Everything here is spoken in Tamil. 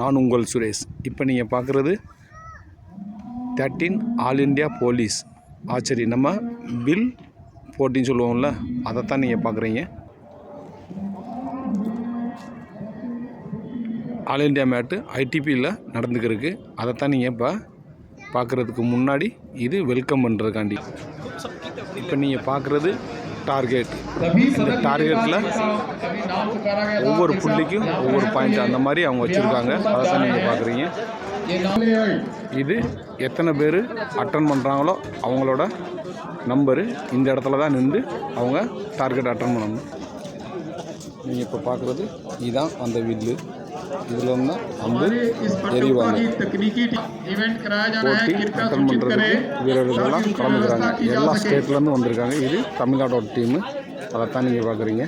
நான் உங்கள் சுரேஷ். இப்போ நீங்கள் பார்க்குறது 13 ஆல் இண்டியா போலீஸ் ஆர்ச்சரி. நம்ம பில் போட்டின்னு சொல்லுவோம்ல, அதைத்தான் நீங்கள் பார்க்குறீங்க. ஆல் இண்டியா மேட்டு ஐடிபியில் நடந்துக்கிறதுக்கு அதைத்தான் நீங்கள் இப்போ பார்க்குறதுக்கு முன்னாடி இது வெல்கம் பண்ணுறதுக்காண்டி. இப்போ நீங்கள் பார்க்குறது டார்கெட். இந்த டார்கெட்டில் ஒவ்வொரு புள்ளிக்கும் ஒவ்வொரு பாயிண்ட் அந்த மாதிரி அவங்க வச்சுருக்காங்க. அதை தான் நீங்கள் பார்க்குறீங்க. இது எத்தனை பேர் அட்டன் பண்ணுறாங்களோ அவங்களோட நம்பரு இந்த இடத்துல தான் நின்று அவங்க டார்கெட் அட்டன் பண்ணணும். நீங்கள் இப்போ பார்க்குறது இதுதான் அந்த வில்லு. இதில் வந்து அந்த எரிவாங்க போட்டி அட்டன் பண்ணுறதுக்கு வீரர்கள்லாம் கலந்துக்கிறாங்க. எல்லா ஸ்டேட்லேருந்து வந்திருக்காங்க. இது தமிழ்நாட்டோட டீமு. அதைத்தான் நீங்கள் பார்க்குறீங்க.